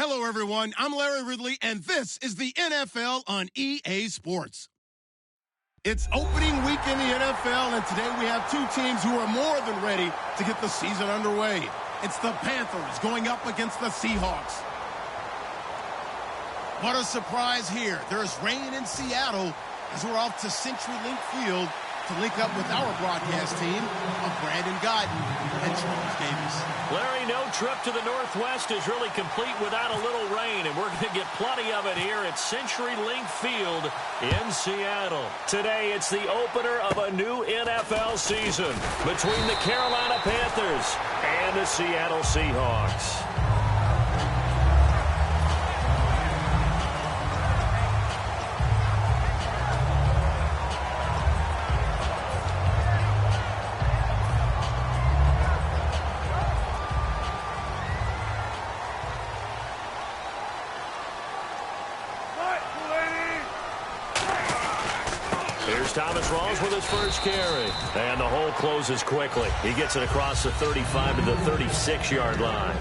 Hello, everyone. I'm Larry Ridley, and this is the NFL on EA Sports. It's opening week in the NFL, and today we have two teams who are more than ready to get the season underway. It's the Panthers going up against the Seahawks. What a surprise here. There's rain in Seattle as we're off to CenturyLink Field to link up with our broadcast team of Brandon Guyton and Charles Davis. Larry, no trip to the Northwest is really complete without a little rain, and we're going to get plenty of it here at CenturyLink Field in Seattle. Today, it's the opener of a new NFL season between the Carolina Panthers and the Seattle Seahawks. Thomas Rawls with his first carry. And the hole closes quickly. He gets it across the 35 to the 36-yard line.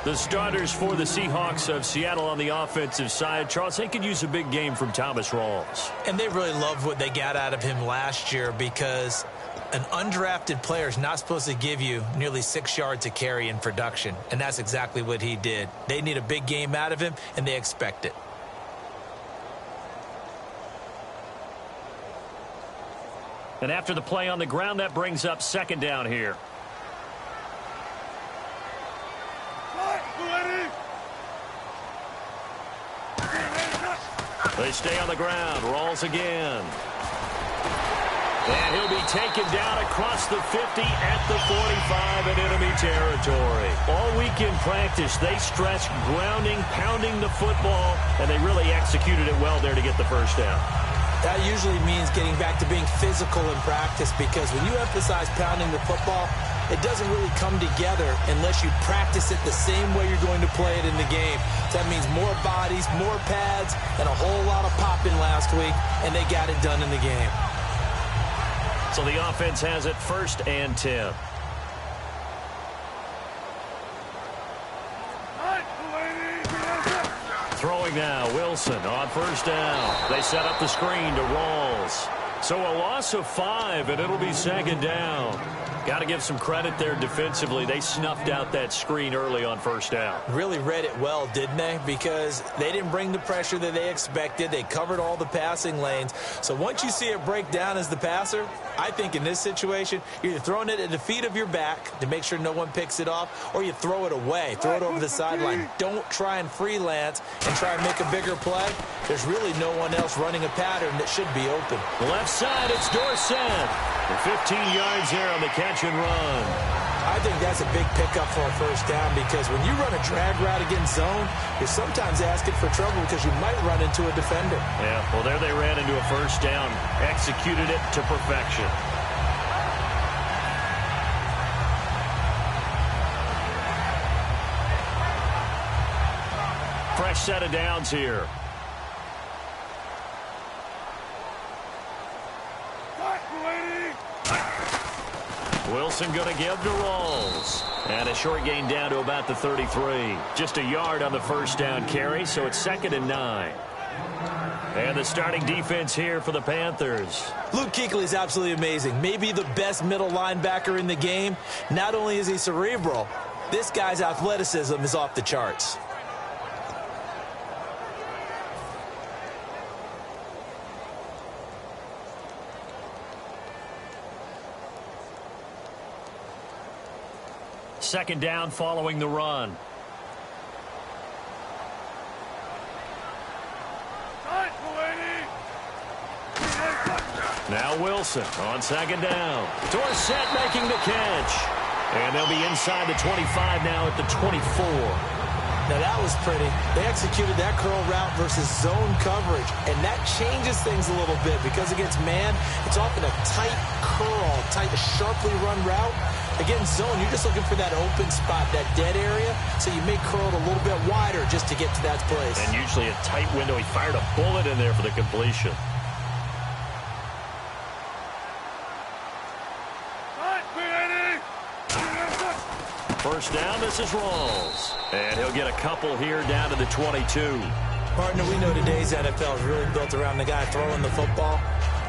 The starters for the Seahawks of Seattle on the offensive side, Charles, they could use a big game from Thomas Rawls. And they really loved what they got out of him last year because an undrafted player is not supposed to give you nearly 6 yards a carry in production. And that's exactly what he did. They need a big game out of him, and they expect it. And after the play on the ground, that brings up second down here. They stay on the ground. Rawls again. And he'll be taken down across the 50 at the 45 in enemy territory. All week in practice, they stressed grounding, pounding the football, and they really executed it well there to get the first down. That usually means getting back to being physical in practice because when you emphasize pounding the football, it doesn't really come together unless you practice it the same way you're going to play it in the game. That means more bodies, more pads, and a whole lot of popping last week, and they got it done in the game. So the offense has it 1st and 10. Throwing now, Wilson on first down. They set up the screen to Rawls. So a loss of 5, and it'll be second down. Got to give some credit there defensively. They snuffed out that screen early on first down. Really read it well, didn't they? Because they didn't bring the pressure that they expected. They covered all the passing lanes. So once you see it break down as the passer, I think in this situation, you're either throwing it at the feet of your back to make sure no one picks it off, or you throw it away. Throw it over the sideline. Don't try and freelance and try and make a bigger play. There's really no one else running a pattern that should be open. Left side, it's Dorsett. 15 yards there on the catch and run. I think that's a big pickup for a first down because when you run a drag route against zone, you're sometimes asking for trouble because you might run into a defender. Yeah, well, there they ran into a first down. Executed it to perfection. Fresh set of downs here. Wilson going to give to Rawls. And a short gain down to about the 33. Just a yard on the first down carry, so it's 2nd and 9. And the starting defense here for the Panthers. Luke Kuechly is absolutely amazing. Maybe the best middle linebacker in the game. Not only is he cerebral, this guy's athleticism is off the charts. Second down following the run. Now Wilson on second down. Dorsett making the catch. And they'll be inside the 25 now at the 24. Now that was pretty. They executed that curl route versus zone coverage, and that changes things a little bit because against man, it's often a tight curl, tight, sharply run route. Against zone, you're just looking for that open spot, that dead area, so you may curl it a little bit wider just to get to that place. And usually a tight window. He fired a bullet in there for the completion. first down, this is Rawls. And he'll get a couple here down to the 22. Partner, we know today's NFL is really built around the guy throwing the football.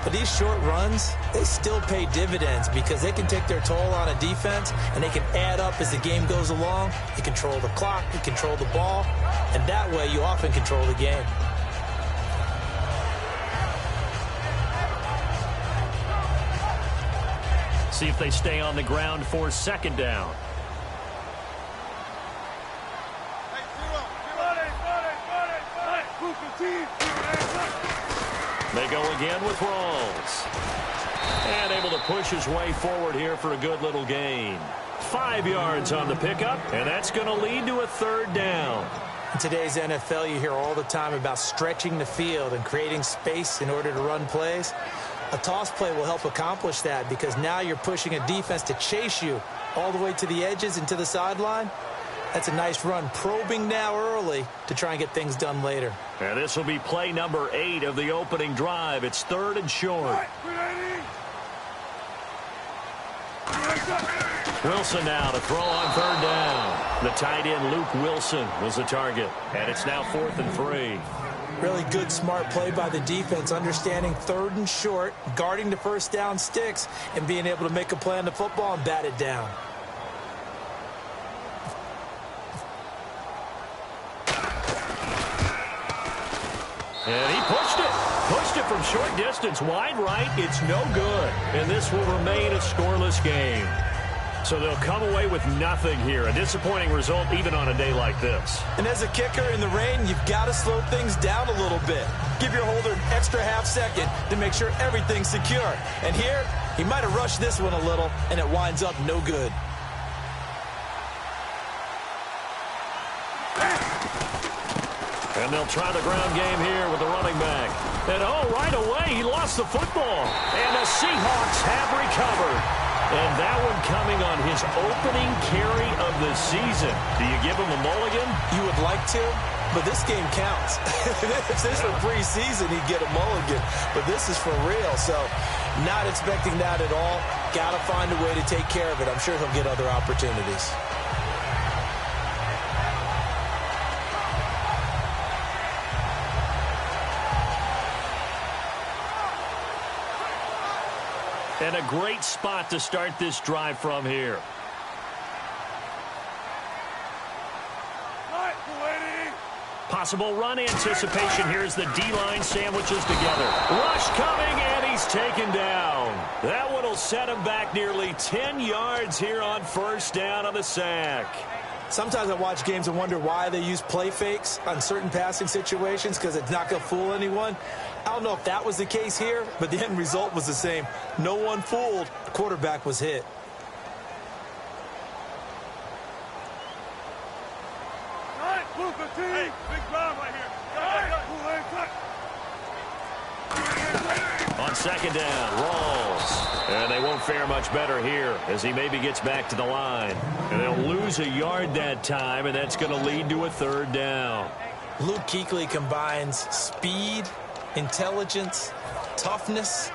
But these short runs, they still pay dividends because they can take their toll on a defense, and they can add up as the game goes along. You control the clock, you control the ball, and that way you often control the game. See if they stay on the ground for second down. They go again with Rawls. And able to push his way forward here for a good little gain. 5 yards on the pickup, and that's going to lead to a third down. In today's NFL, you hear all the time about stretching the field and creating space in order to run plays. A toss play will help accomplish that because now you're pushing a defense to chase you all the way to the edges and to the sideline. That's a nice run, probing now early to try and get things done later. And this will be play number 8 of the opening drive. It's third and short. Wilson now to throw on third down. The tight end, Luke Wilson, was the target. And it's now 4th and 3. Really good, smart play by the defense, understanding third and short, guarding the first down sticks, and being able to make a play on the football and bat it down. And he pushed it. Pushed it from short distance, wide right. It's no good. And this will remain a scoreless game. So they'll come away with nothing here. A disappointing result even on a day like this. And as a kicker in the rain, you've got to slow things down a little bit. Give your holder an extra half second to make sure everything's secure. And here, he might have rushed this one a little, and it winds up no good. And they'll try the ground game here with the running back. And, oh, right away, he lost the football. And the Seahawks have recovered. And that one coming on his opening carry of the season. Do you give him a mulligan? You would like to, but this game counts. If this were preseason, he'd get a mulligan. But this is for real, so not expecting that at all. Got to find a way to take care of it. I'm sure he'll get other opportunities. And a great spot to start this drive from here. Possible run anticipation. Here's the D-line sandwiches together. Rush coming, and he's taken down. That one will set him back nearly 10 yards here on first down on the sack. Sometimes I watch games and wonder why they use play fakes on certain passing situations because it's not going to fool anyone. I don't know if that was the case here, but the end result was the same. No one fooled. The quarterback was hit. Hey, big drive right here. On second down, Rawls. And they won't fare much better here as he maybe gets back to the line. And they'll lose a yard that time, and that's going to lead to a third down. Luke Kuechly combines speed, intelligence, toughness,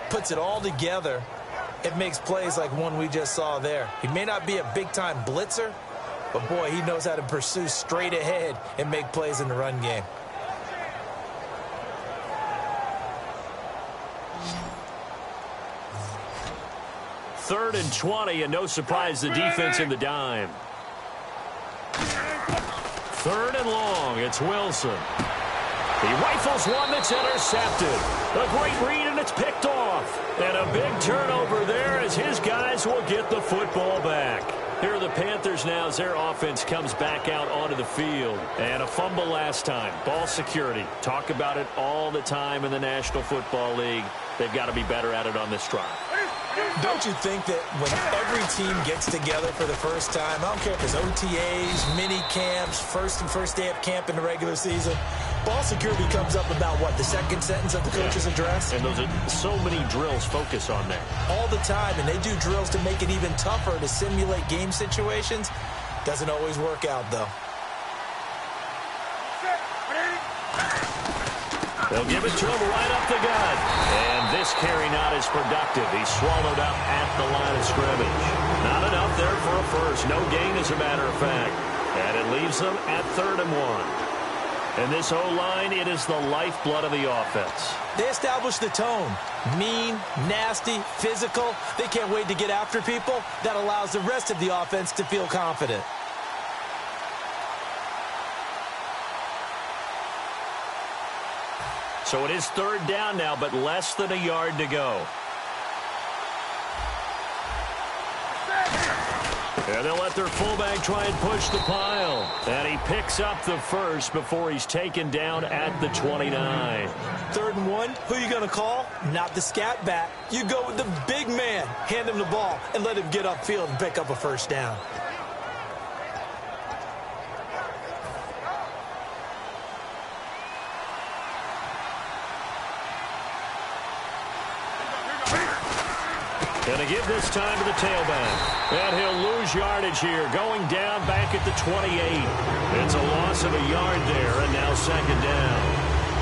puts it all together. It makes plays like one we just saw there. He may not be a big-time blitzer, but, boy, he knows how to pursue straight ahead and make plays in the run game. Third and 20, and no surprise, the defense in the dime. Third and long, it's Wilson. He rifles one that's intercepted. A great read, and it's picked off. And a big turnover there as his guys will get the football back. Here are the Panthers now as their offense comes back out onto the field. And a fumble last time. Ball security. Talk about it all the time in the National Football League. They've got to be better at it on this drive. Don't you think that when every team gets together for the first time, I don't care if it's OTAs, mini camps, first day of camp in the regular season, ball security comes up about, what, the second sentence of the coach's address? And those are so many drills focus on that. All the time, and they do drills to make it even tougher to simulate game situations. Doesn't always work out, though. They'll give it to him right up the gut. And this carry not as productive. He's swallowed up at the line of scrimmage. Not enough there for a first. No gain, as a matter of fact. And it leaves them at 3rd and 1. And this O-line, it is the lifeblood of the offense. They establish the tone. Mean, nasty, physical. They can't wait to get after people. That allows the rest of the offense to feel confident. So it is 3rd down now, but less than a yard to go. And they'll let their fullback try and push the pile. And he picks up the first before he's taken down at the 29. 3rd and 1, who are you going to call? Not the scat back. You go with the big man. Hand him the ball and let him get upfield and pick up a first down. Going to give this time to the tailback. And he'll lose yardage here, going down back at the 28. It's a loss of a yard there, and now 2nd down.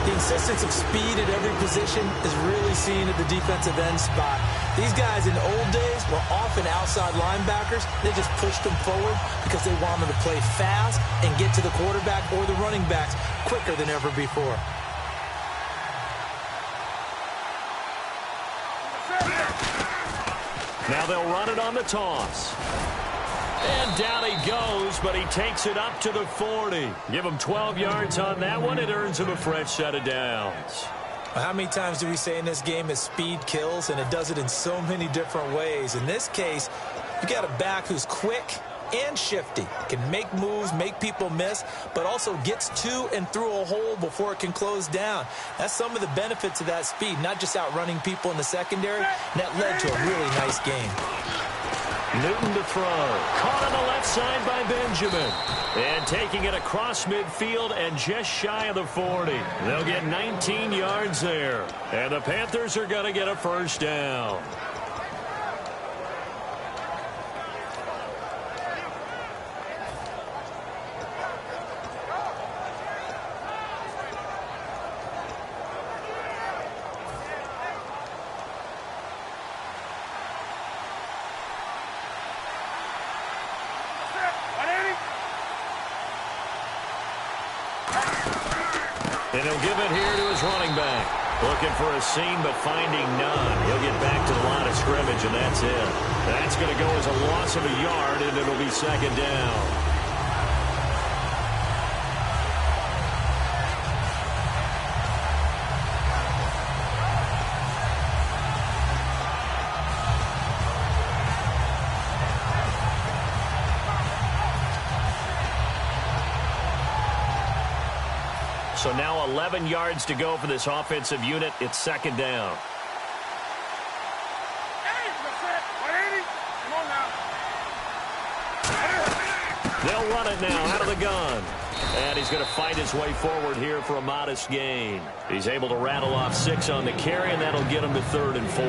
The insistence of speed at every position is really seen at the defensive end spot. These guys in the old days were often outside linebackers. They just pushed them forward because they wanted to play fast and get to the quarterback or the running backs quicker than ever before. Now they'll run it on the toss. And down he goes, but he takes it up to the 40. Give him 12 yards on that one. It earns him a fresh set of downs. How many times do we say in this game that speed kills, and it does it in so many different ways? In this case, you got a back who's quick and shifty, can make moves, make people miss, but also gets to and through a hole before it can close down. That's some of the benefits of that speed, not just outrunning people in the secondary, and that led to a really nice game. Newton to throw. Caught on the left side by Benjamin. And taking it across midfield and just shy of the 40. They'll get 19 yards there. And the Panthers are going to get a first down. And he'll give it here to his running back. Looking for a seam, but finding none. He'll get back to the line of scrimmage, and that's it. That's going to go as a loss of a yard, and it'll be 2nd down. So now 11 yards to go for this offensive unit. It's 2nd down. They'll run it now out of the gun. And he's going to fight his way forward here for a modest gain. He's able to rattle off 6 on the carry, and that'll get him to 3rd and 4.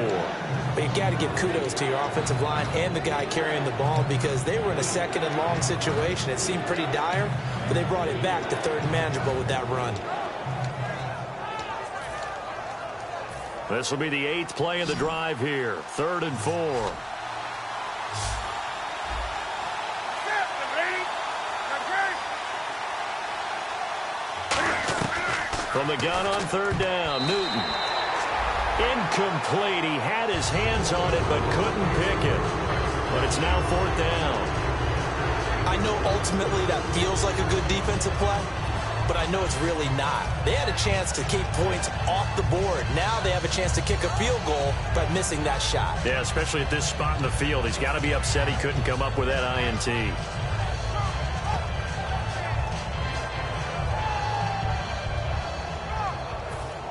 But you got to give kudos to your offensive line and the guy carrying the ball because they were in a 2nd and long situation. It seemed pretty dire, but they brought it back to 3rd and manageable with that run. This will be the 8th play of the drive here. 3rd and 4. From the gun on 3rd down, Newton. Incomplete. He had his hands on it but couldn't pick it. But it's now 4th down. I know ultimately that feels like a good defensive play, but I know it's really not. They had a chance to keep points off the board. Now they have a chance to kick a field goal by missing that shot. Yeah, especially at this spot in the field. He's got to be upset he couldn't come up with that INT.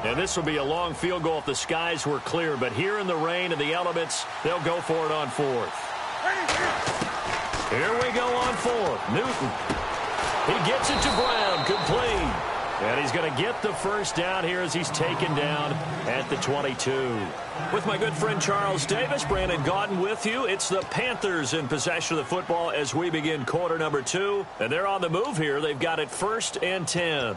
And this will be a long field goal if the skies were clear. But here in the rain and the elements, they'll go for it on 4th. Here we go on 4th. Newton. He gets it to Brown. Complete. And he's going to get the first down here as he's taken down at the 22. With my good friend Charles Davis, Brandon Gaudin with you. It's the Panthers in possession of the football as we begin quarter number 2. And they're on the move here. They've got it 1st and 10.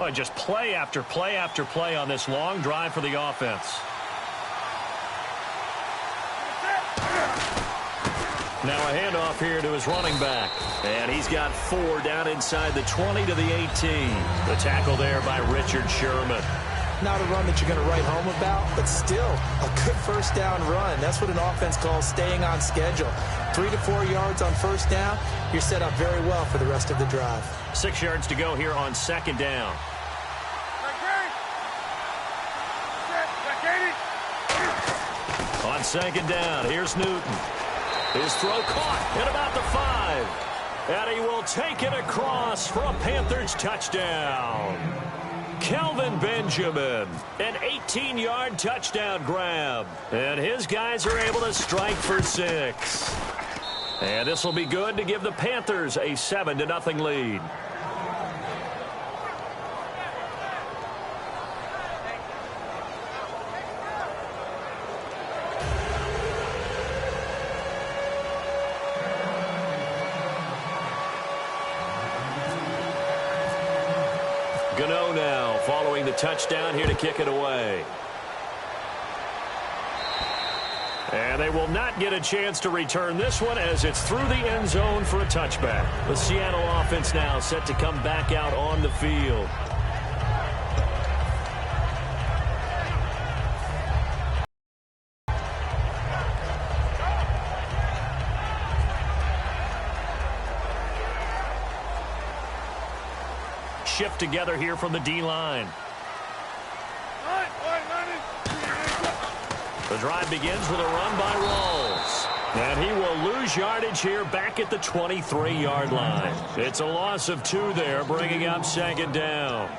Oh, just play after play after play on this long drive for the offense. Now a handoff here to his running back. And he's got 4 down inside the 20 to the 18. The tackle there by Richard Sherman. Not a run that you're going to write home about, but still a good first down run. That's what an offense calls staying on schedule. 3 to 4 yards on first down, you're set up very well for the rest of the drive. 6 yards to go here on second down. On second down, here's Newton. His throw caught at about the 5. And he will take it across for a Panthers touchdown. Kelvin Benjamin, an 18-yard touchdown grab. And his guys are able to strike for 6. And this will be good to give the Panthers a 7-0 lead. Gano now following the touchdown here to kick it away. And they will not get a chance to return this one as it's through the end zone for a touchback. The Seattle offense now set to come back out on the field. Shift together here from the D-line. The drive begins with a run by Rawls. And he will lose yardage here back at the 23-yard line. It's a loss of 2 there, bringing up second down.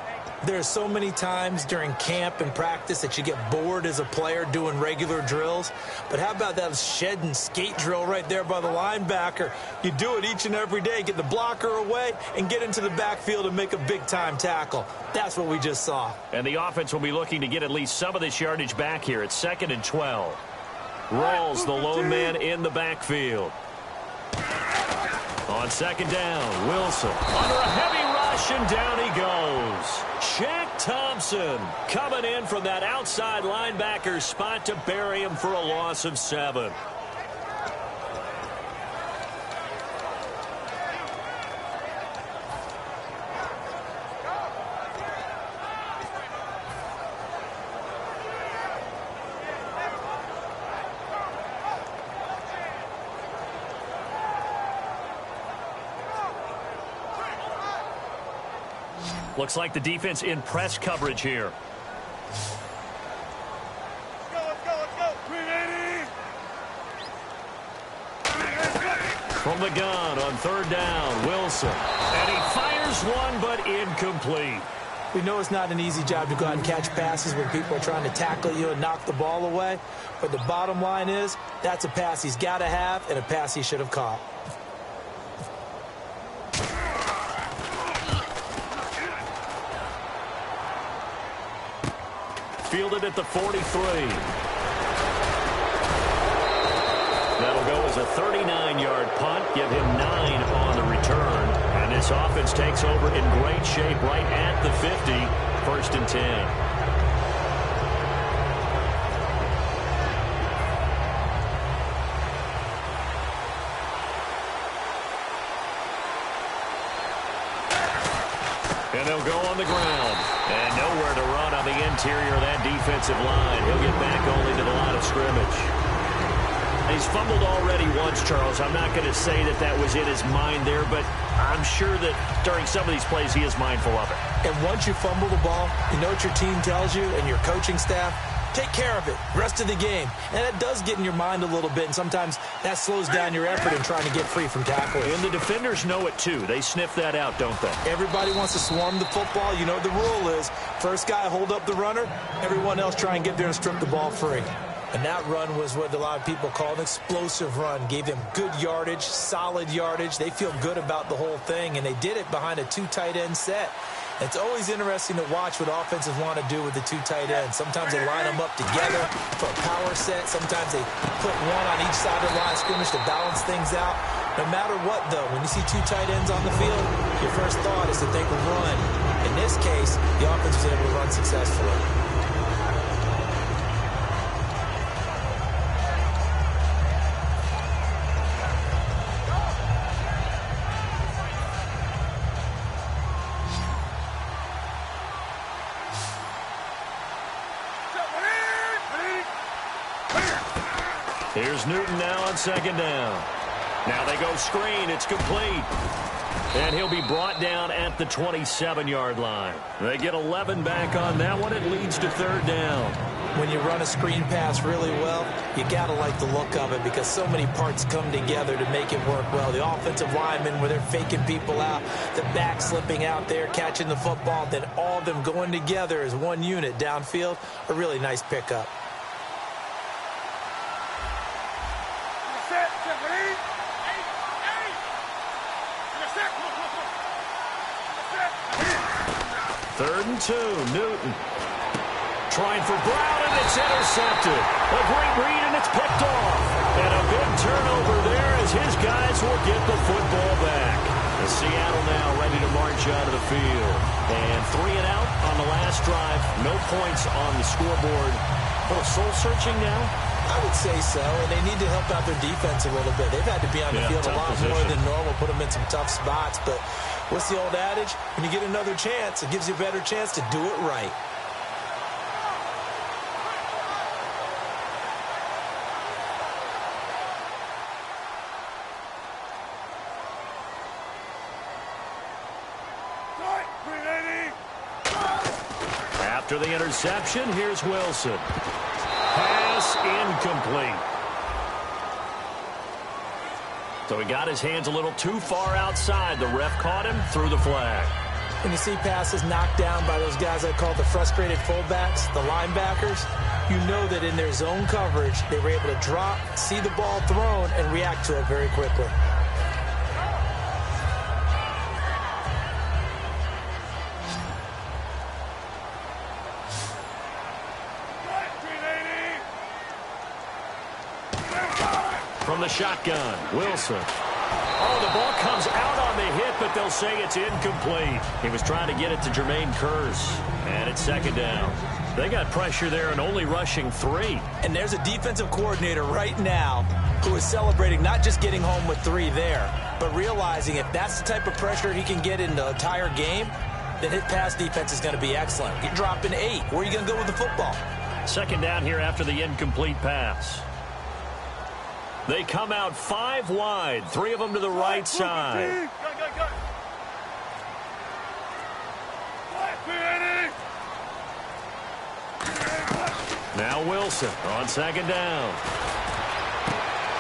There's so many times during camp and practice that you get bored as a player doing regular drills. But how about that shed and skate drill right there by the linebacker? You do it each and every day. Get the blocker away and get into the backfield and make a big-time tackle. That's what we just saw. And the offense will be looking to get at least some of this yardage back here. It's 2nd and 12. Rawls, the lone man in the backfield. On second down, Wilson under a heavy rush, and down he goes. Shaq Thompson coming in from that outside linebacker spot to bury him for a loss of 7. Looks like the defense in press coverage here. Let's go. 380. From the gun on third down, Wilson. And he fires one, but incomplete. We know it's not an easy job to go out and catch passes when people are trying to tackle you and knock the ball away. But the bottom line is, that's a pass he's got to have and a pass he should have caught. Fielded at the 43. That'll go as a 39-yard punt. Give him 9 on the return. And this offense takes over in great shape right at the 50. 1st and 10. And they'll go on the ground. And nowhere to run on the interior of that defensive line. He'll get back only to the line of scrimmage. He's fumbled already once, Charles. I'm not going to say that that was in his mind there, but I'm sure that during some of these plays he is mindful of it. And once you fumble the ball, you know what your team tells you and your coaching staff? Take care of it rest of the game. And it does get in your mind a little bit, and sometimes that slows down your effort in trying to get free from tackling. And the defenders know it, too. They sniff that out, don't they? Everybody wants to swarm the football. You know what the rule is. First guy hold up the runner. Everyone else try and get there and strip the ball free. And that run was what a lot of people call an explosive run. Gave them good yardage, solid yardage. They feel good about the whole thing, and they did it behind a 2 tight end set. It's always interesting to watch what offenses want to do with the 2 tight ends. Sometimes they line them up together for a power set. Sometimes they put one on each side of the line of scrimmage to balance things out. No matter what, though, when you see two tight ends on the field, your first thought is to think of run. In this case, the offense was able to run successfully. Here's Newton now on second down. Now they go screen. It's complete. And he'll be brought down at the 27-yard line. They get 11 back on that one. It leads to third down. When you run a screen pass really well, you got to like the look of it because so many parts come together to make it work well. The offensive linemen, where they're faking people out, the back slipping out there, catching the football, then all of them going together as one unit downfield, a really nice pickup. Third and 2, Newton. Trying for Brown, and it's intercepted. A great read, and it's picked off. And a big turnover there as his guys will get the football back. The Seattle now ready to march out of the field. And 3 and out on the last drive. No points on the scoreboard. A little soul-searching now? I would say so, and they need to help out their defense a little bit. They've had to be on the field a lot more than normal, put them in some tough spots. But what's the old adage? When you get another chance, it gives you a better chance to do it right. After the interception, here's Wilson. Pass incomplete. So he got his hands a little too far outside. The ref caught him, threw the flag. When you see passes knocked down by those guys I call the frustrated fullbacks, the linebackers, you know that in their zone coverage, they were able to drop, see the ball thrown, and react to it very quickly. From the shotgun, Wilson. Oh, the ball comes out on the hit, but they'll say it's incomplete. He was trying to get it to Jermaine Kearse, and it's second down. They got pressure there and only rushing 3. And there's a defensive coordinator right now who is celebrating not just getting home with 3 there, but realizing if that's the type of pressure he can get in the entire game, then his pass defense is going to be excellent. You're dropping 8. Where are you going to go with the football? Second down here after the incomplete pass. They come out 5 wide, 3 of them to the right side. Now Wilson on second down.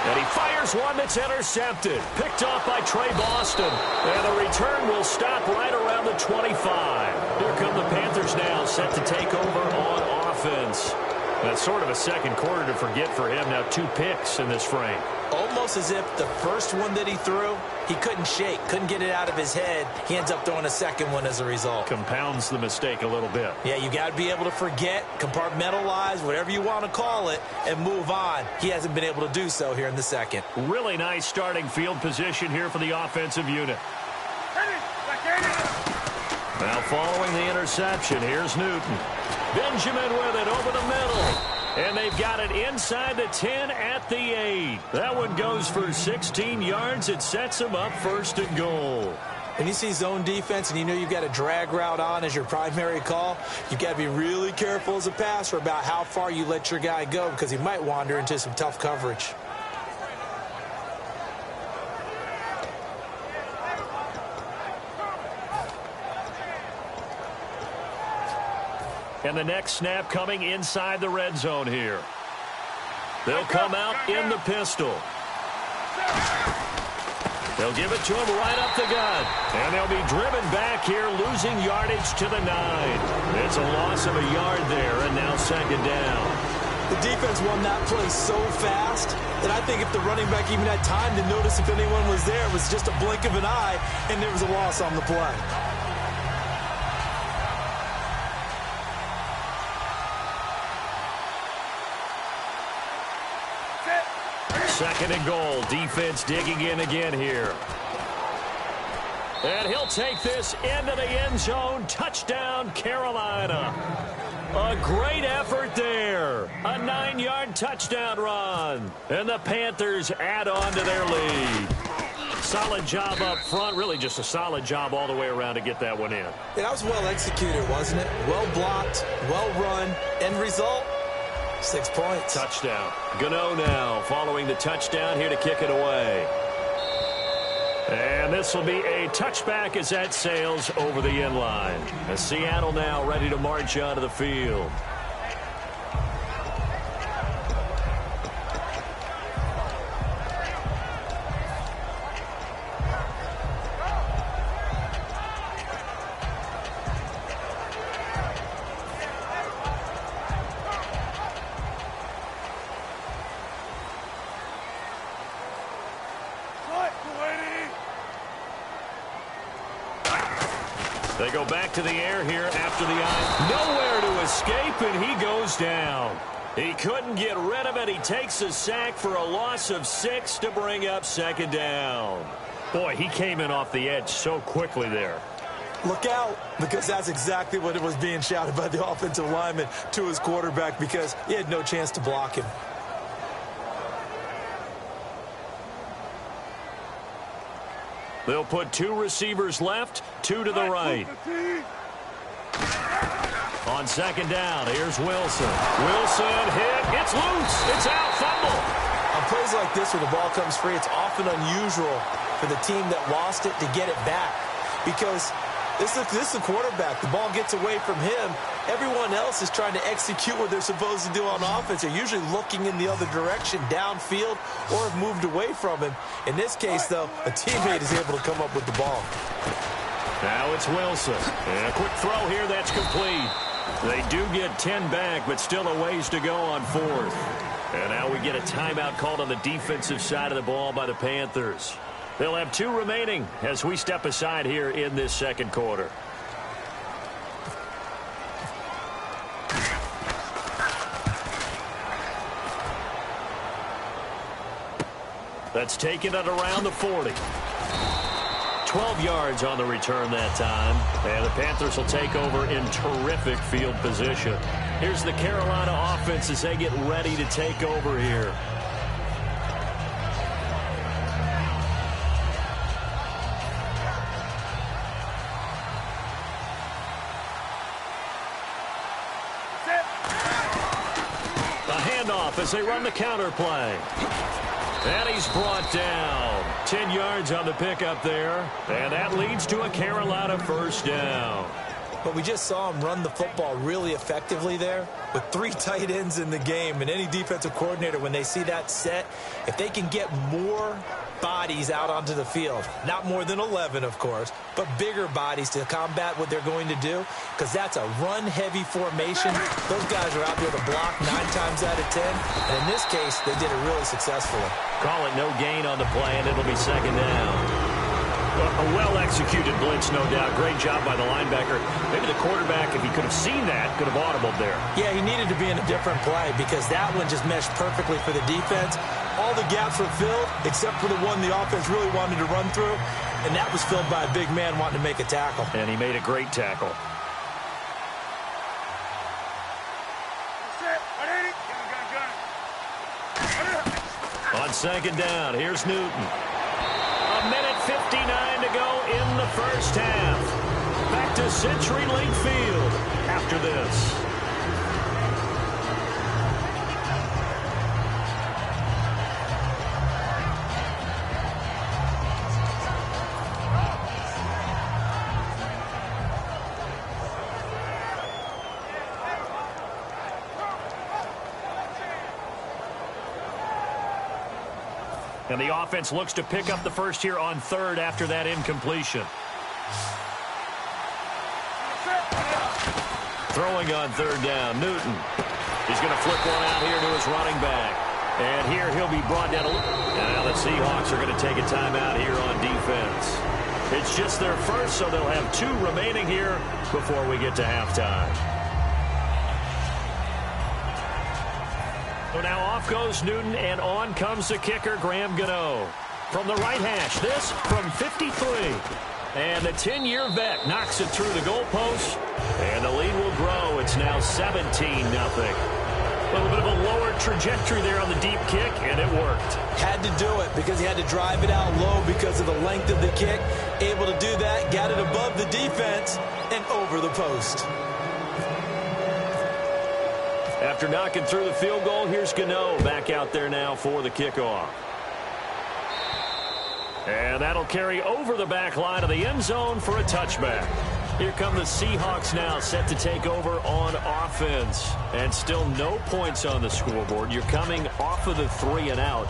And he fires one that's intercepted. Picked off by Trey Boston. And the return will stop right around the 25. Here come the Panthers now, set to take over on offense. That's sort of a second quarter to forget for him. Now 2 picks in this frame. Almost as if the first one that he threw, he couldn't shake, couldn't get it out of his head. He ends up throwing a second one as a result. Compounds the mistake a little bit. Yeah, you got to be able to forget, compartmentalize, whatever you want to call it, and move on. He hasn't been able to do so here in the second. Really nice starting field position here for the offensive unit. Now following the interception, here's Newton. Benjamin with it over the middle. And they've got it inside the 10 at the 8. That one goes for 16 yards. It sets them up first and goal. When you see zone defense and you know you've got a drag route on as your primary call, you've got to be really careful as a passer about how far you let your guy go because he might wander into some tough coverage. And the next snap coming inside the red zone here. They'll come out in the pistol. They'll give it to him right up the gut. And they'll be driven back here, losing yardage to the 9. It's a loss of a yard there, and now second down. The defense won that play so fast that I think if the running back even had time to notice if anyone was there, it was just a blink of an eye, and there was a loss on the play. 2nd and goal. Defense digging in again here. And he'll take this into the end zone. Touchdown, Carolina. A great effort there. A 9-yard touchdown run. And the Panthers add on to their lead. Solid job up front. Really just a solid job all the way around to get that one in. Yeah, that was well executed, wasn't it? Well blocked, well run. End result, 6 points. Touchdown. Gano now following the touchdown here to kick it away. And this will be a touchback as that sails over the end line. As Seattle now ready to march onto the field. They go back to the air here after the eye. Nowhere to escape, and he goes down. He couldn't get rid of it. He takes a sack for a loss of 6 to bring up 2nd down. Boy, he came in off the edge so quickly there. Look out, because that's exactly what it was being shouted by the offensive lineman to his quarterback, because he had no chance to block him. They'll put 2 receivers left, 2 to the right. On 2nd down, here's Wilson. Wilson hit. It's loose. It's out. Fumble. On plays like this where the ball comes free, it's often unusual for the team that lost it to get it back, because this is the quarterback. The ball gets away from him. Everyone else is trying to execute what they're supposed to do on offense. They're usually looking in the other direction, downfield, or have moved away from him. In this case, though, a teammate is able to come up with the ball. Now it's Wilson. And a quick throw here, that's complete. They do get 10 back, but still a ways to go on 4th. And now we get a timeout called on the defensive side of the ball by the Panthers. They'll have 2 remaining as we step aside here in this 2nd quarter. That's taken at around the 40. 12 yards on the return that time. And the Panthers will take over in terrific field position. Here's the Carolina offense as they get ready to take over here. The handoff as they run the counter play. And he's brought down. 10 yards on the pickup there. And that leads to a Carolina 1st down. But we just saw him run the football really effectively there with 3 tight ends in the game. And any defensive coordinator, when they see that set, if they can get more bodies out onto the field, not more than 11, of course, but bigger bodies to combat what they're going to do, because that's a run-heavy formation. Those guys are out there to block 9 times out of 10. And in this case, they did it really successfully. Call it no gain on the play, and it'll be 2nd down. A well-executed blitz, no doubt. Great job by the linebacker. Maybe the quarterback, if he could have seen that, could have audibled there. Yeah, he needed to be in a different play because that one just meshed perfectly for the defense. All the gaps were filled except for the one the offense really wanted to run through, and that was filled by a big man wanting to make a tackle. And he made a great tackle. On 2nd down, here's Newton. A minute 59 to go in the 1st half. Back to CenturyLink Field after this. And the offense looks to pick up the 1st here on 3rd after that incompletion. Throwing on 3rd down, Newton. He's going to flip one out here to his running back. And here he'll be brought down. And now the Seahawks are going to take a timeout here on defense. It's just their 1st, so they'll have 2 remaining here before we get to halftime. So now off goes Newton, and on comes the kicker, Graham Gano. From the right hash, this from 53. And the 10-year vet knocks it through the goalpost, and the lead will grow. It's now 17-0. A little bit of a lower trajectory there on the deep kick, and it worked. Had to do it because he had to drive it out low because of the length of the kick. Able to do that, got it above the defense and over the post. After knocking through the field goal, here's Gano back out there now for the kickoff. And that'll carry over the back line of the end zone for a touchback. Here come the Seahawks now, set to take over on offense. And still no points on the scoreboard. You're coming off of the 3 and out.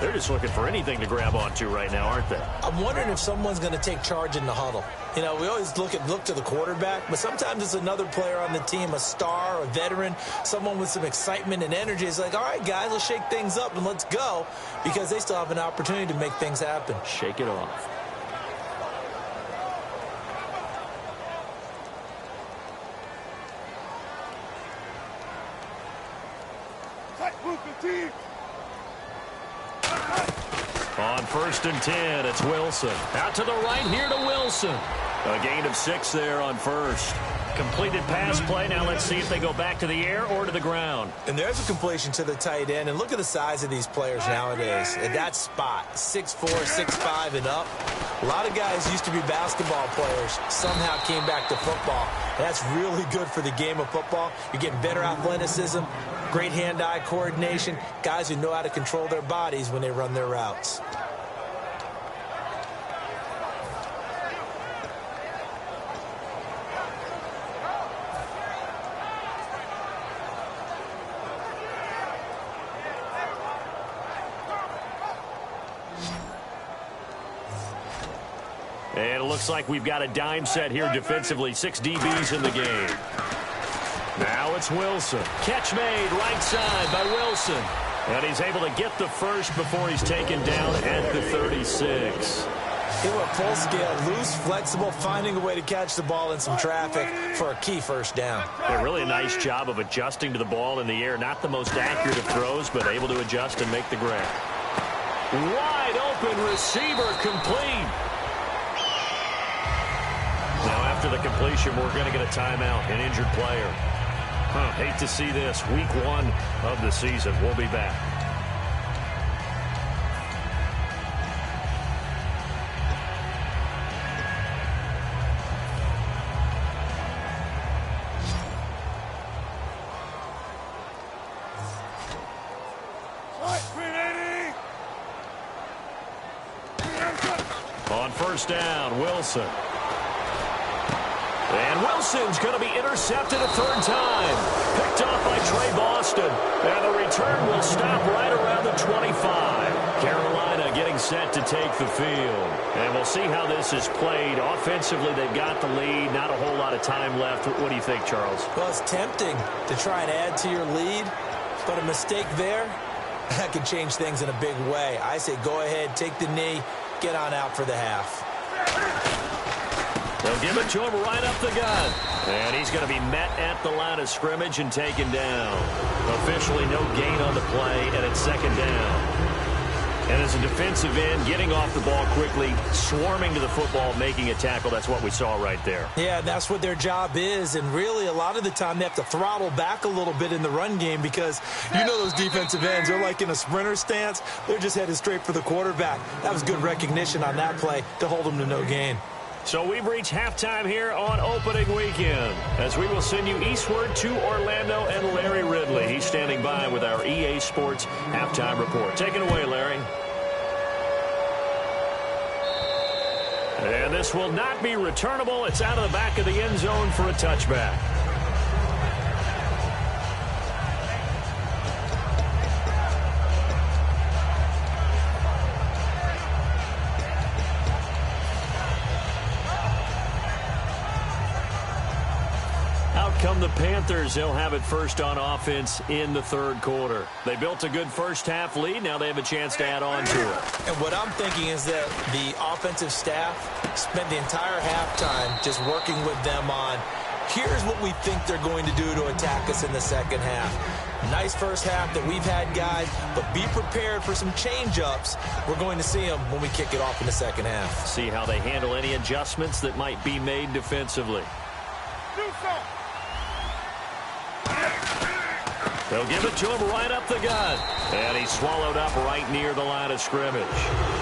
They're just looking for anything to grab onto right now, aren't they? I'm wondering if someone's going to take charge in the huddle. You know, we always look to the quarterback, but sometimes it's another player on the team, a star, a veteran, someone with some excitement and energy. It's like, all right, guys, let's shake things up and let's go, because they still have an opportunity to make things happen. Shake it off. On 1st and 10, it's Wilson. Out to the right here to Wilson. A gain of 6 there on 1st. Completed pass play. Now let's see if they go back to the air or to the ground. And there's a completion to the tight end. And look at the size of these players nowadays. At that spot, 6'4", 6'5", and up. A lot of guys used to be basketball players. Somehow came back to football. That's really good for the game of football. You're getting better athleticism, great hand-eye coordination, guys who know how to control their bodies when they run their routes. And it looks like we've got a dime set here defensively. 6 DBs in the game. Now it's Wilson. Catch made right side by Wilson. And he's able to get the first before he's taken down at the 36. He went full scale, loose, flexible, finding a way to catch the ball in some traffic for a key first down. Yeah, really a nice job of adjusting to the ball in the air. Not the most accurate of throws, but able to adjust and make the grab. Wide open receiver complete. Now after the completion, we're going to get a timeout, an injured player. Hate to see this. Week 1 of the season. We'll be back. On 1st down, Wilson. And Wilson's going to be intercepted a 3rd time. Picked off by Trey Boston. And the return will stop right around the 25. Carolina getting set to take the field. And we'll see how this is played. Offensively, they've got the lead. Not a whole lot of time left. What do you think, Charles? Well, it's tempting to try and add to your lead, but a mistake there, that could change things in a big way. I say go ahead, take the knee, get on out for the half. They'll give it to him right up the gut. And he's going to be met at the line of scrimmage and taken down. Officially no gain on the play, and it's 2nd down. And as a defensive end, getting off the ball quickly, swarming to the football, making a tackle, that's what we saw right there. Yeah, that's what their job is. And really, a lot of the time, they have to throttle back a little bit in the run game because you know those defensive ends, they're like in a sprinter stance. They're just headed straight for the quarterback. That was good recognition on that play to hold them to no gain. So we've reached halftime here on opening weekend as we will send you eastward to Orlando and Larry Ridley. He's standing by with our EA Sports halftime report. Take it away, Larry. And this will not be returnable. It's out of the back of the end zone for a touchback. Come the Panthers, they'll have it first on offense in the 3rd quarter. They built a good first half lead. Now they have a chance to add on to it. And what I'm thinking is that the offensive staff spent the entire halftime just working with them on, here's what we think they're going to do to attack us in the 2nd half. Nice first half that we've had, guys, but be prepared for some change-ups. We're going to see them when we kick it off in the second half. See how they handle any adjustments that might be made defensively. They'll give it to him right up the gut. And he's swallowed up right near the line of scrimmage.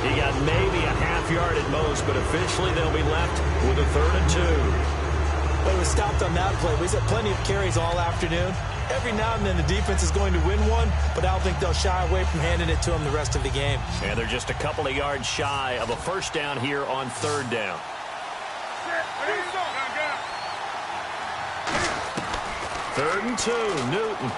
He got maybe a half yard at most, but officially they'll be left with a 3rd and 2. Well, he was stopped on that play. We've had plenty of carries all afternoon. Every now and then the defense is going to win one, but I don't think they'll shy away from handing it to him the rest of the game. And they're just a couple of yards shy of a first down here on 3rd down. 3rd and 2, Newton.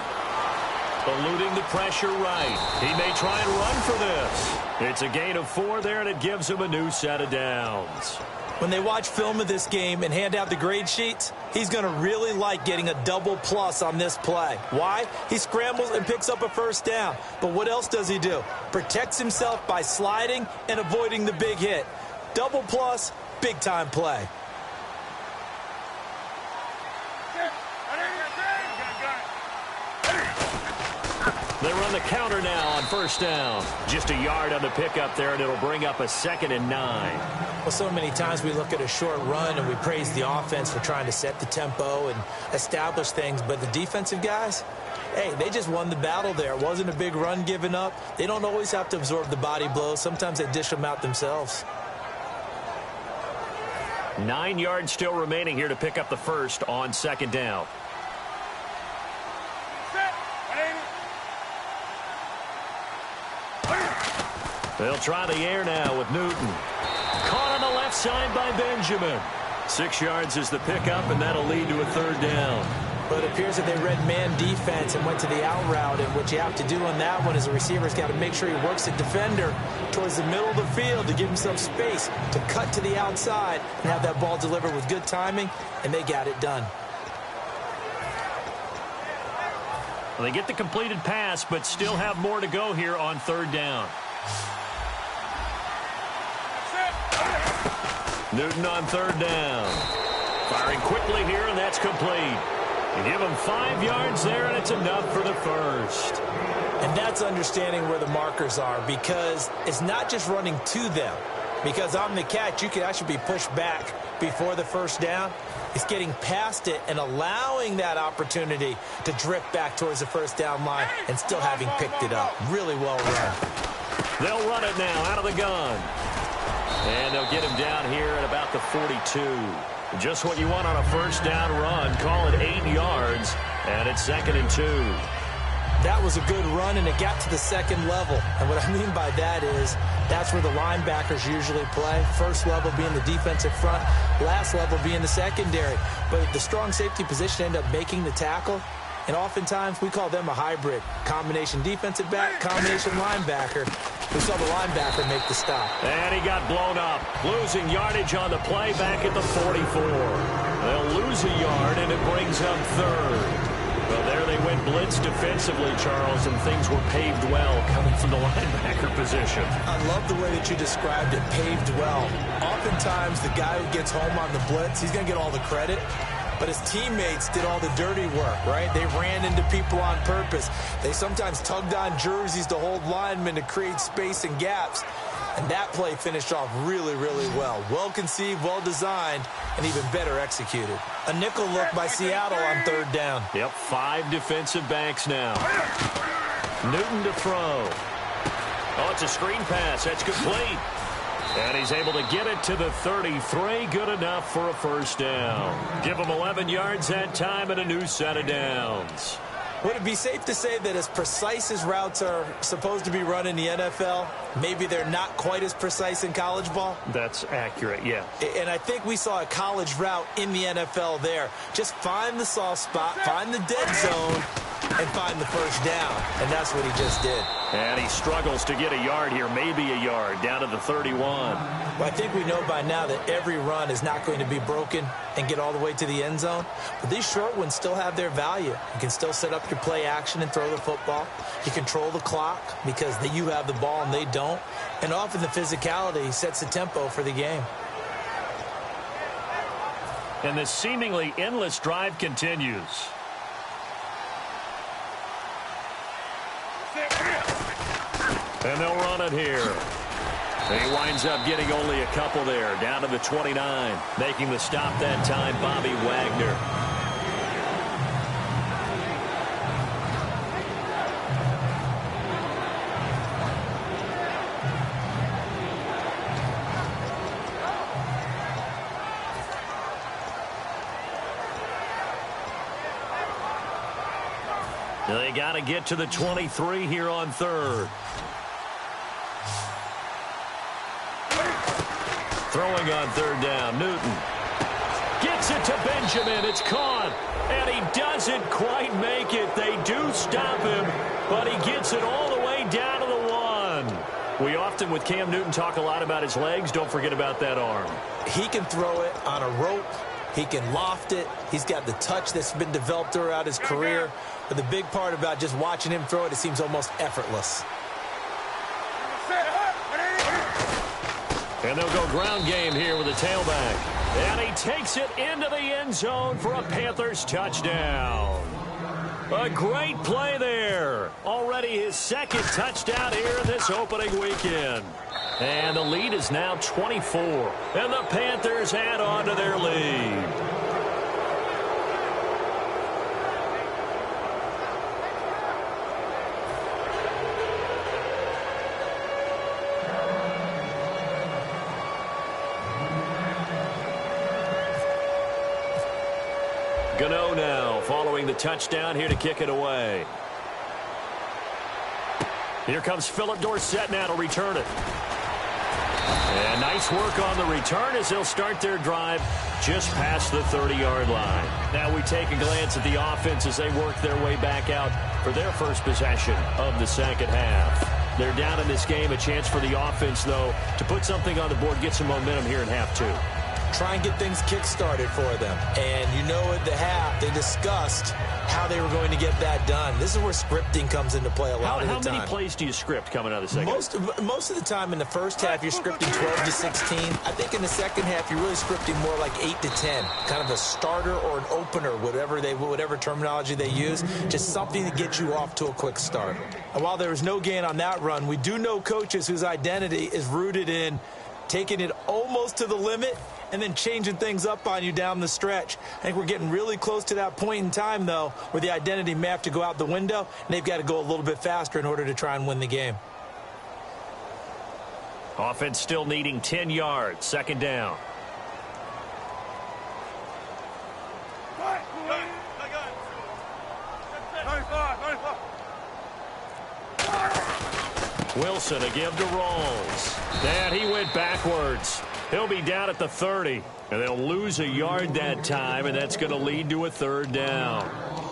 Eluding the pressure right. He may try and run for this. It's a gain of 4 there, and it gives him a new set of downs. When they watch film of this game and hand out the grade sheets, he's going to really like getting a double plus on this play. Why? He scrambles and picks up a first down. But what else does he do? Protects himself by sliding and avoiding the big hit. Double plus, big-time play. They run the counter now on first down. Just a yard on the pickup there, and it'll bring up a 2nd and 9. Well, so many times we look at a short run and we praise the offense for trying to set the tempo and establish things, but the defensive guys, hey, they just won the battle there. It wasn't a big run given up. They don't always have to absorb the body blows. Sometimes they dish them out themselves. 9 yards still remaining here to pick up the first on 2nd down. They'll try the air now with Newton. Caught on the left side by Benjamin. 6 yards is the pickup, and that'll lead to a 3rd down. But it appears that they read man defense and went to the out route, and what you have to do on that one is the receiver's got to make sure he works the defender towards the middle of the field to give himself space to cut to the outside and have that ball delivered with good timing, and they got it done. Well, they get the completed pass, but still have more to go here on 3rd down. Newton on 3rd down. Firing quickly here, and that's complete. You give him 5 yards there, and it's enough for the first. And that's understanding where the markers are, because it's not just running to them. Because on the catch, you could actually be pushed back before the first down. It's getting past it and allowing that opportunity to drift back towards the first down line and still having picked it up. Really well run. They'll run it now out of the gun. And they'll get him down here at about the 42. Just what you want on a first down run. Call it 8 yards, and it's 2nd and 2. That was a good run, and it got to the second level. And what I mean by that is that's where the linebackers usually play. First level being the defensive front, last level being the secondary. But the strong safety position ended up making the tackle. And oftentimes we call them a hybrid. Combination defensive back, combination linebacker. We saw the linebacker make the stop. And he got blown up. Losing yardage on the play back at the 44. They'll lose a yard, and it brings up 3rd. Well, there they went blitz defensively, Charles, and things were paved well coming from the linebacker position. I love the way that you described it, paved well. Oftentimes, the guy who gets home on the blitz, he's going to get all the credit. But his teammates did all the dirty work, right? They ran into people on purpose. They sometimes tugged on jerseys to hold linemen to create space and gaps. And that play finished off really, really well. Well conceived, well designed, and even better executed. A nickel look by Seattle on 3rd down. Yep, 5 defensive backs now. Newton to throw. Oh, it's a screen pass. That's complete. And he's able to get it to the 33. Good enough for a first down. Give him 11 yards that time and a new set of downs. Would it be safe to say that as precise as routes are supposed to be run in the NFL, maybe they're not quite as precise in college ball? That's accurate, yeah. And I think we saw a college route in the NFL there. Just find the soft spot, find the dead zone, and find the first down. And that's what he just did. And he struggles to get a yard here, maybe a yard, down to the 31. Well, I think we know by now that every run is not going to be broken and get all the way to the end zone. But these short ones still have their value. You can still set up your play action and throw the football. You control the clock because you have the ball and they don't. And often the physicality sets the tempo for the game. And this seemingly endless drive continues. And they'll run it here. He winds up getting only a couple there, down to the 29. Making the stop that time, Bobby Wagner. They got to get to the 23 here on third. Throwing on third down, Newton. Gets it to Benjamin. It's caught. And he doesn't quite make it. They do stop him, but he gets it all the way down to the 1. We often, with Cam Newton, talk a lot about his legs. Don't forget about that arm. He can throw it on a rope. He can loft it. He's got the touch that's been developed throughout his career. But the big part about just watching him throw it, it seems almost effortless. And they'll go ground game here with a tailback. And he takes it into the end zone for a Panthers touchdown. A great play there. Already his second touchdown here this opening weekend. And the lead is now 24. And the Panthers add on to their lead. Gano now following the touchdown here to kick it away. Here comes Philip Dorsett now to return it. And nice work on the return as they'll start their drive just past the 30-yard line. Now we take a glance at the offense as they work their way back out for their first possession of the second half. They're down in this game. A chance for the offense, though, to put something on the board, get some momentum here in half two. Try and get things kick-started for them. And you know at the half, they discussed how they were going to get that done. This is where scripting comes into play a lot of the time. How many plays do you script coming out of the second? Most of the time in the first half, you're scripting 12 to 16. I think in the second half, you're really scripting more like 8 to 10. Kind of a starter or an opener, whatever terminology they use. Just something to get you off to a quick start. And while there was no gain on that run, we do know coaches whose identity is rooted in taking it almost to the limit and then changing things up on you down the stretch. I think we're getting really close to that point in time, though, where the identity may have to go out the window, and they've got to go a little bit faster in order to try and win the game. Offense still needing 10 yards. Second down. Wilson to give to Rawls. And he went backwards. He'll be down at the 30. And they'll lose a yard that time, and that's going to lead to a third down.